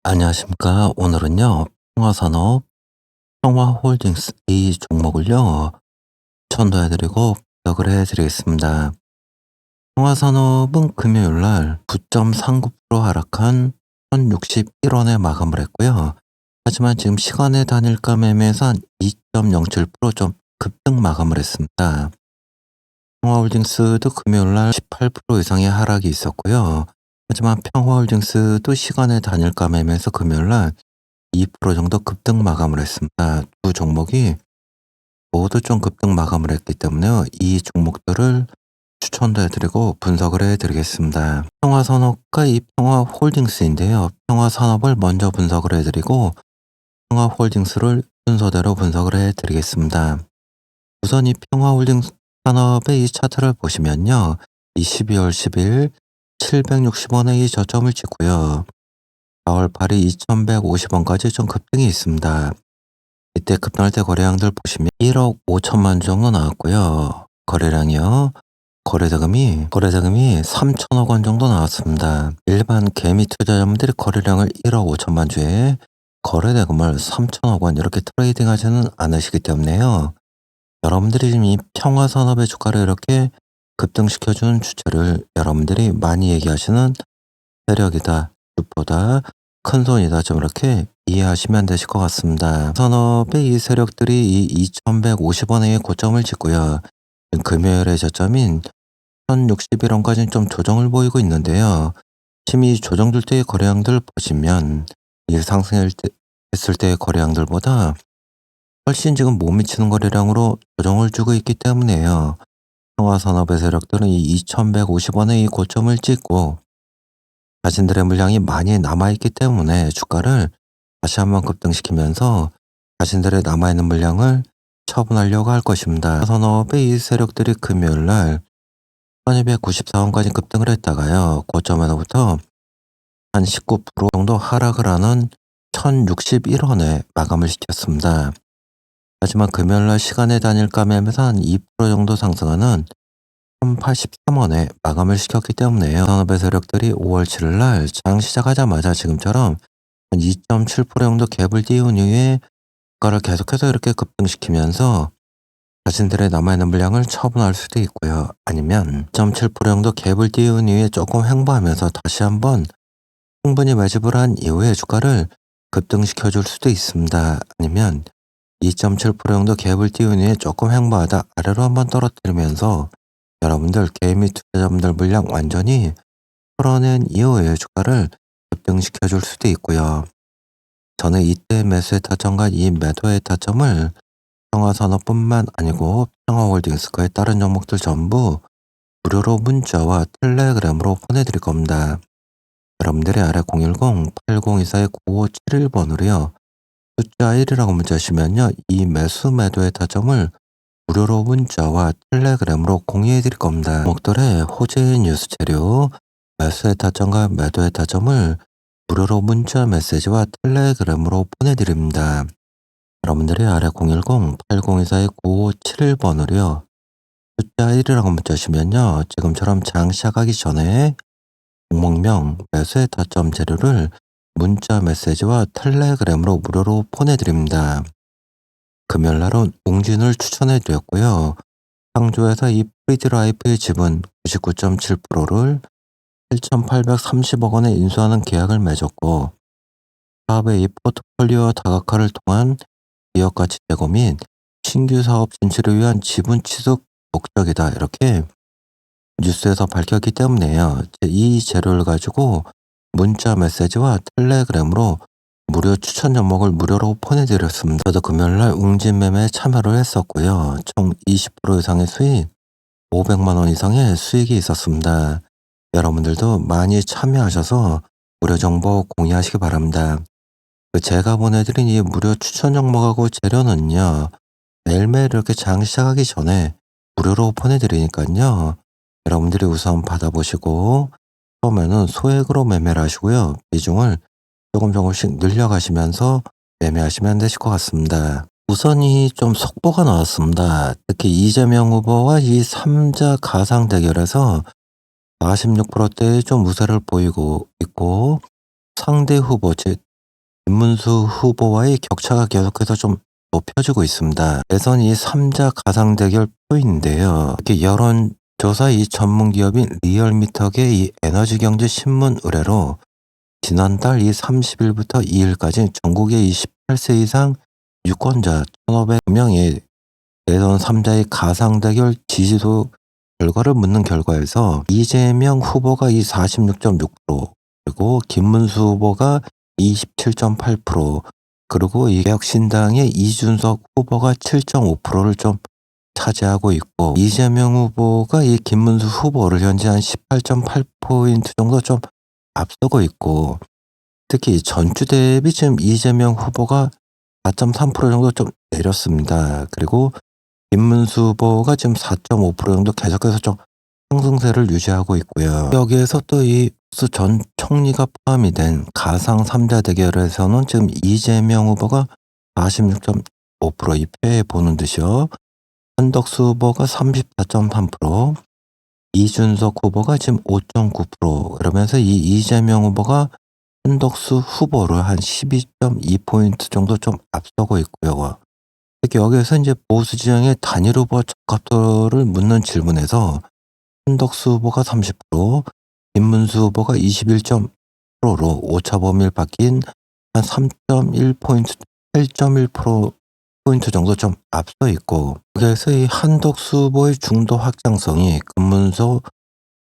안녕하십니까. 오늘은요, 평화산업, 평화홀딩스 이 종목을요, 추천도해드리고 분석을 해드리겠습니다. 평화산업은 금요일 날 9.39% 하락한 1061원에 마감을 했고요. 하지만 지금 시간의 단일가 매매에서 한 2.07%좀 급등 마감을 했습니다. 평화홀딩스도 금요일 날 18% 이상의 하락이 있었고요. 하지만 평화홀딩스도 시간의 단일가 매매에서 금요일 날 2% 정도 급등 마감을 했습니다. 두 종목이 모두 좀 급등 마감을 했기 때문에요. 이 종목들을 추천도 해드리고 분석을 해드리겠습니다. 평화산업과 이 평화홀딩스인데요. 평화산업을 먼저 분석을 해드리고 평화홀딩스를 순서대로 분석을 해드리겠습니다. 우선 이 평화홀딩스 산업의 이 차트를 보시면요. 이 12월 10일 760원의 이 저점을 찍고요. 4월 8일 2150원까지 좀 급등이 있습니다. 이때 급등할 때 거래량들 보시면 1억 5천만 주 정도 나왔고요. 거래량이요. 거래대금이 3천억 원 정도 나왔습니다. 일반 개미 투자자분들이 거래량을 1억 5천만 주에 거래대금을 3천억 원 이렇게 트레이딩 하지는 않으시기 때문에요. 여러분들이 지금 이 평화산업의 주가를 이렇게 급등시켜준 주체를 여러분들이 많이 얘기하시는 세력이다, 주포다, 큰손이다 좀 이렇게 이해하시면 되실 것 같습니다. 산업의 이 세력들이 이 2150원의 고점을 찍고요. 금요일의 저점인 1061원까지는 좀 조정을 보이고 있는데요. 지금 이 조정될 때의 거래량들 보시면 이 상승했을 때의 거래량들보다 훨씬 지금 못 미치는 거래량으로 조정을 주고 있기 때문에요. 평화산업의 세력들은 이 2150원의 이 고점을 찍고 자신들의 물량이 많이 남아있기 때문에 주가를 다시 한번 급등시키면서 자신들의 남아있는 물량을 처분하려고 할 것입니다. 산업의 이 세력들이 금요일 날 1294원까지 급등을 했다가요. 고점에서부터 한 19% 정도 하락을 하는 1061원에 마감을 시켰습니다. 하지만 금요일 날 시간의 단일가 매매에서 한 2% 정도 상승하는 1083원에 마감을 시켰기 때문에요. 산업의 세력들이 5월 7일 날 장 시작하자마자 지금처럼 한 2.7% 정도 갭을 띄운 이후에 주가를 계속해서 이렇게 급등시키면서 자신들의 남아있는 물량을 처분할 수도 있고요. 아니면 2.7% 정도 갭을 띄운 이후에 조금 횡보하면서 다시 한번 충분히 매집을 한 이후에 주가를 급등시켜줄 수도 있습니다. 아니면 2.7% 정도 갭을 띄운 이후에 조금 횡보하다 아래로 한번 떨어뜨리면서 여러분들 개미 투자자분들 물량 완전히 풀어낸 이후에 주가를 급등시켜줄 수도 있고요. 저는 이때 매수의 타점과 이 매도의 타점을 평화산업뿐만 아니고 평화홀딩스 그의 다른 종목들 전부 무료로 문자와 텔레그램으로 보내드릴 겁니다. 여러분들이 아래 010-8024-9571번으로요. 숫자 1이라고 문자하시면요. 이 매수 매도의 타점을 무료로 문자와 텔레그램으로 공유해 드릴 겁니다. 목들의 호재 뉴스 재료, 매수의 타점과 매도의 타점을 무료로 문자 메시지와 텔레그램으로 보내드립니다. 여러분들이 아래 010-8024-9571번으로요. 숫자 1이라고 문자하시면요. 지금처럼 장 시작하기 전에 종목명, 매수의 타점 재료를 문자 메시지와 텔레그램으로 무료로 보내드립니다. 금요일날은 웅진을 추천해드렸고요. 상조에서 이 프리드라이프의 지분 99.7%를 7,830억 원에 인수하는 계약을 맺었고 사업의 이 포트폴리오 다각화를 통한 기업 가치 제고 및 신규 사업 진출을 위한 지분 취득 목적이다. 이렇게 뉴스에서 밝혔기 때문에요. 이 재료를 가지고 문자 메시지와 텔레그램으로 무료 추천 종목을 무료로 보내드렸습니다. 저도 금요일날 웅진 매매에 참여를 했었고요. 총 20% 이상의 수익, 500만 원 이상의 수익이 있었습니다. 여러분들도 많이 참여하셔서 무료 정보 공유하시기 바랍니다. 제가 보내드린 이 무료 추천 종목하고 재료는요. 매일매일 이렇게 장 시작하기 전에 무료로 보내드리니까요. 여러분들이 우선 받아보시고 처음에는 소액으로 매매를 하시고요. 비중을 조금씩 늘려가시면서 매매하시면 되실 것 같습니다. 우선이 좀 속보가 나왔습니다. 특히 이재명 후보와 이 3자 가상 대결에서 46%대의 좀 우세를 보이고 있고 상대 후보 즉 김문수 후보와의 격차가 계속해서 좀 높여지고 있습니다. 대선 이 3자 가상 대결 표인데요. 이렇게 여론조사 이 전문 기업인 리얼미터계 이 에너지경제 신문 의뢰로 지난달 이 30일부터 2일까지 전국의 28세 이상 유권자 1,500명의 대선 3자의 가상 대결 지지도 결과를 묻는 결과에서 이재명 후보가 이 46.6%, 그리고 김문수 후보가 27.8%, 그리고 이 개혁신당의 이준석 후보가 7.5%를 좀 차지하고 있고, 이재명 후보가 이 김문수 후보를 현재 한 18.8포인트 정도 좀 앞서고 있고, 특히 전주 대비 지금 이재명 후보가 4.3% 정도 좀 내렸습니다. 그리고 김문수 후보가 지금 4.5% 정도 계속해서 좀 상승세를 유지하고 있고요. 여기에서 또 이 전 총리가 포함이 된 가상 3자 대결에서는 지금 이재명 후보가 46.5% 이 패해 보는 듯이요. 한덕수 후보가 34.3%, 이준석 후보가 지금 5.9%, 그러면서 이 이재명 후보가 한덕수 후보를 한 12.2포인트 정도 좀 앞서고 있고요. 특히 여기에서 이제 보수 지형의 단일 후보 적합도를 묻는 질문에서 한덕수 후보가 30%, 김문수 후보가 21.0%로 오차 범위를 바뀐 한 3.1포인트, 8.1%포인트 정도 좀 앞서 있고, 그래서 이 한덕수 후보의 중도 확장성이 김문수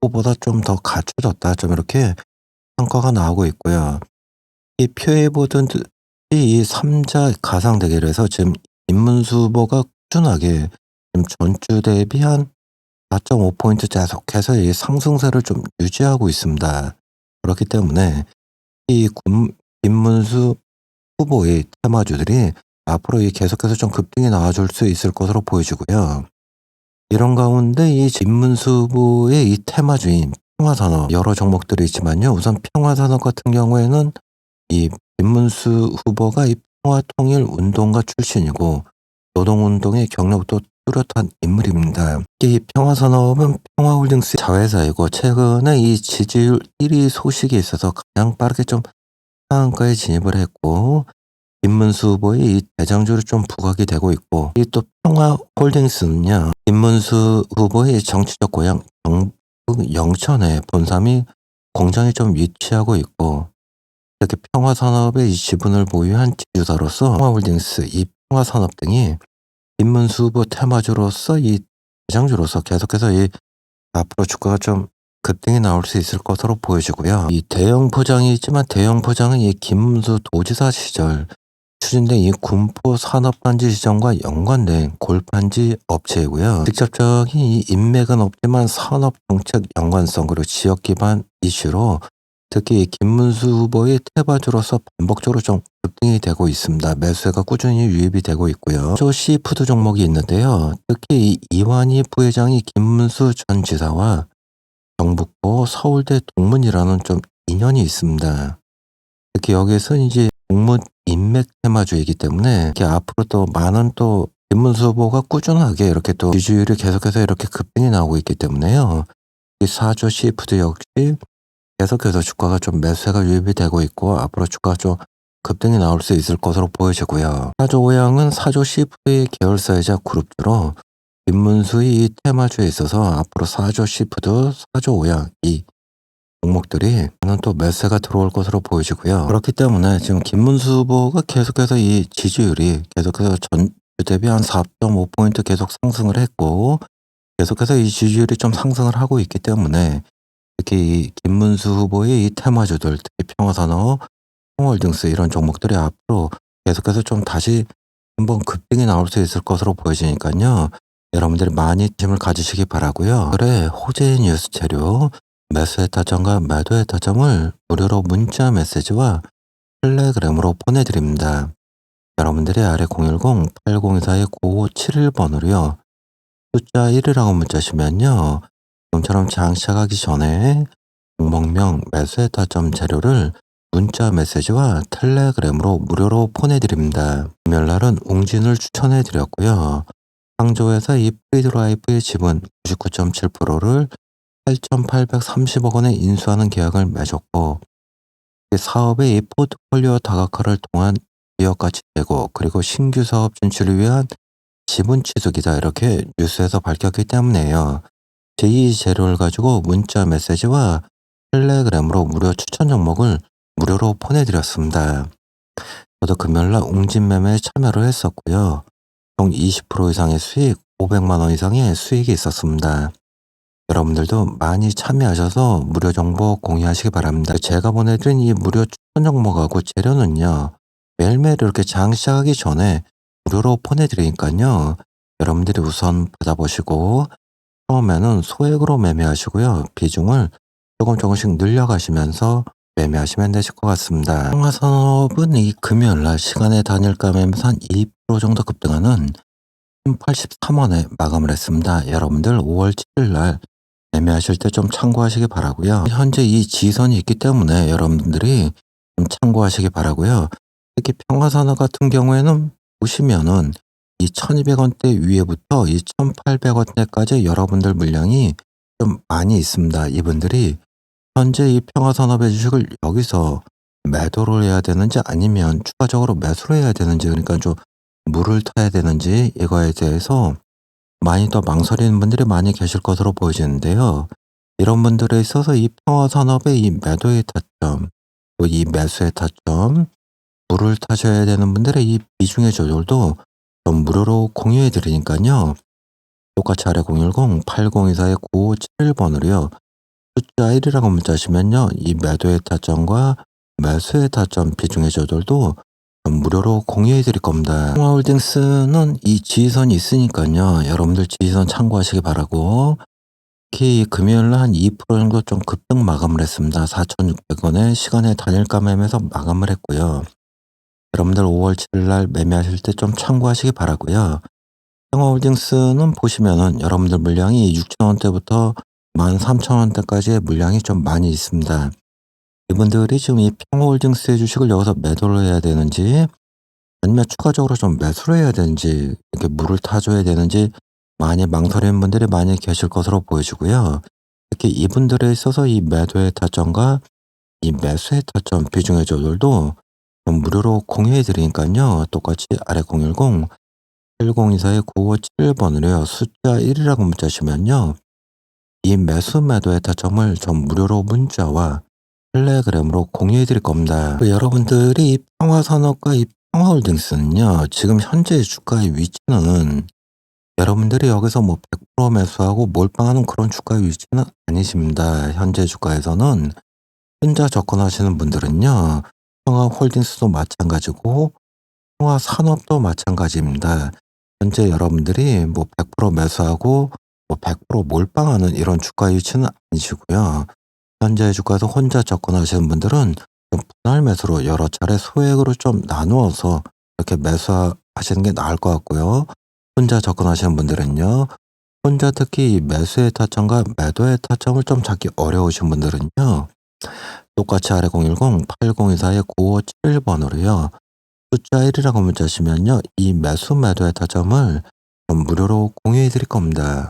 후보보다 좀 더 갖춰졌다, 좀 이렇게 평가가 나오고 있고요. 이 표에 보던 이 3자 가상 대결에서 지금 김문수 후보가 꾸준하게 지금 전주 대비 한 4.5포인트 계속해서 이 상승세를 좀 유지하고 있습니다. 그렇기 때문에 이 김문수 후보의 테마주들이 앞으로 이 계속해서 좀 급등이 나와줄 수 있을 것으로 보여지고요. 이런 가운데 이 김문수 후보의 이 테마주인 평화산업, 여러 종목들이 있지만요. 우선 평화산업 같은 경우에는 이 김문수 후보가 이 평화통일운동가 출신이고 노동운동의 경력도 뚜렷한 인물입니다. 이 평화산업은 평화홀딩스 자회사이고 최근에 이 지지율 1위 소식이 있어서 가장 빠르게 좀 상한가에 진입을 했고, 김문수 후보의 이 대장주를 좀 부각이 되고 있고, 이 또 평화홀딩스는요, 김문수 후보의 정치적 고향 경북 영천에 본사이 공장이 좀 위치하고 있고, 이렇게 평화산업의 이 지분을 보유한 지주사로서 평화홀딩스, 이 평화산업 등이 김문수 후보 테마주로서 이 대장주로서 계속해서 이 앞으로 주가가 좀 급등이 나올 수 있을 것으로 보여지고요. 이 대형 포장이 있지만 대형 포장은 이 김문수 도지사 시절 추진된 이 군포 산업단지 지정과 연관된 골판지 업체이고요. 직접적인 이 인맥은 없지만 산업 정책 연관성 그리고 지역 기반 이슈로 특히 김문수 후보의 테마주로서 반복적으로 좀 급등이 되고 있습니다. 매수세가 꾸준히 유입이 되고 있고요. 저 시푸드 종목이 있는데요. 특히 이 이완희 부회장이 김문수 전 지사와 경북고 서울대 동문이라는 좀 인연이 있습니다. 특히 여기서 이제 동문 인맥 테마주이기 때문에 이렇게 앞으로 또 많은 또 김문수 후보가 꾸준하게 이렇게 또 지지율이 계속해서 이렇게 급등이 나오고 있기 때문에요. 이 사조 시푸드 역시 계속해서 주가가 좀 매수세가 유입이 되고 있고 앞으로 주가가 좀 급등이 나올 수 있을 것으로 보여지고요. 사조 오양은 사조 시푸드의 계열사이자 그룹주로 김문수의 이 테마주에 있어서 앞으로 사조 시푸드, 사조 오양 이 종목들이 많은 또 매수세가 들어올 것으로 보여지고요. 그렇기 때문에 지금 김문수 후보가 계속해서 이 지지율이 계속해서 전주 대비 한 4.5포인트 계속 상승을 했고 계속해서 이 지지율이 좀 상승을 하고 있기 때문에 특히 이 김문수 후보의 이 테마주들, 특히 평화산업, 평화홀딩스 이런 종목들이 앞으로 계속해서 좀 다시 한번 급등이 나올 수 있을 것으로 보여지니까요. 여러분들이 많이 관심을 가지시기 바라고요. 그래 호재의 뉴스 재료, 매수의 타점과 매도의 타점을 무료로 문자 메시지와 텔레그램으로 보내드립니다. 여러분들이 아래 010-8024-9571번으로요. 숫자 1이라고 문자시면요. 지금처럼 장 시작하기 전에 종목명 매수의 타점 재료를 문자 메시지와 텔레그램으로 무료로 보내드립니다. 금요일날은 웅진을 추천해드렸고요. 상조에서 이 프리드라이프의 지분 99.7%를 8,830억 원에 인수하는 계약을 맺었고 이 사업의 이 포트폴리오 다각화를 통한 지역 가치 제고, 그리고 신규 사업 진출을 위한 지분 취득이다, 이렇게 뉴스에서 밝혔기 때문에요. 제2 재료를 가지고 문자 메시지와 텔레그램으로 무료 추천 종목을 무료로 보내드렸습니다. 저도 금요일날 웅진매매에 참여를 했었고요. 총 20% 이상의 수익, 500만 원 이상의 수익이 있었습니다. 여러분들도 많이 참여하셔서 무료 정보 공유하시기 바랍니다. 제가 보내드린 이 무료 추천 종목하고 재료는요, 매일매일 이렇게 장 시작하기 전에 무료로 보내드리니까요. 여러분들이 우선 받아보시고 처음에는 소액으로 매매하시고요. 비중을 조금씩 늘려가시면서 매매하시면 되실 것 같습니다. 평화산업은 이 금요일날 시간의 단일가 매매에서 한 2% 정도 급등하는 1,083원에 마감을 했습니다. 여러분들 5월 7일날 매매하실 때 좀 참고하시기 바라고요. 현재 이 지선이 있기 때문에 여러분들이 좀 참고하시기 바라고요. 특히 평화산업 같은 경우에는 보시면은 이 1,200원대 위에부터 이 1,800원대까지 여러분들 물량이 좀 많이 있습니다. 이분들이 현재 이 평화산업의 주식을 여기서 매도를 해야 되는지 아니면 추가적으로 매수를 해야 되는지, 그러니까 좀 물을 타야 되는지, 이거에 대해서 많이 더 망설이는 분들이 많이 계실 것으로 보여지는데요. 이런 분들에 있어서 이 평화산업의 이 매도의 타점, 또 이 매수의 타점, 물을 타셔야 되는 분들의 이 비중의 조절도 좀 무료로 공유해 드리니까요. 똑같이 아래 010-8024-9571번으로요. 숫자 1이라고 문자하시면요. 이 매도의 타점과 매수의 타점 비중의 조절도 좀 무료로 공유해 드릴 겁니다. 평화홀딩스는 이 지지선이 있으니까요. 여러분들 지지선 참고하시기 바라고, 특히 금요일날 한 2% 정도 좀 급등 마감을 했습니다. 4,600원에 시간의 단일가 매매에서 마감을 했고요. 여러분들 5월 7일날 매매하실 때 좀 참고하시기 바라고요. 평화홀딩스는 보시면은 여러분들 물량이 6,000원대부터 13,000원대까지의 물량이 좀 많이 있습니다. 이분들이 지금 이 평화홀딩스의 주식을 여기서 매도를 해야 되는지 아니면 추가적으로 좀 매수를 해야 되는지, 이렇게 물을 타줘야 되는지 많이 망설이는 분들이 많이 계실 것으로 보여지고요. 특히 이분들에 있어서 이 매도의 타점과 이 매수의 타점 비중의 조절도 좀 무료로 공유해 드리니까요. 똑같이 아래 010-8024-9571번으로요. 숫자 1이라고 문자시면요. 이 매수 매도의 타점을 좀 무료로 문자와 텔레그램으로 공유해 드릴 겁니다. 여러분들이 이 평화산업과 이 평화홀딩스는요, 지금 현재 주가의 위치는 여러분들이 여기서 뭐 100% 매수하고 몰빵하는 그런 주가의 위치는 아니십니다. 현재 주가에서는 혼자 접근하시는 분들은요, 평화홀딩스도 마찬가지고 평화산업도 마찬가지입니다. 현재 여러분들이 뭐 100% 매수하고 뭐 100% 몰빵하는 이런 주가 위치는 아니시고요. 현재 주가에서 혼자 접근하시는 분들은 좀 분할 매수로 여러 차례 소액으로 좀 나누어서 이렇게 매수하시는 게 나을 것 같고요. 혼자 접근하시는 분들은요. 혼자 특히 이 매수의 타점과 매도의 타점을 좀 잡기 어려우신 분들은요. 똑같이 아래 010-8024-9571번으로요. 숫자 1이라고 문자하시면요. 이 매수 매도의 타점을 좀 무료로 공유해 드릴 겁니다.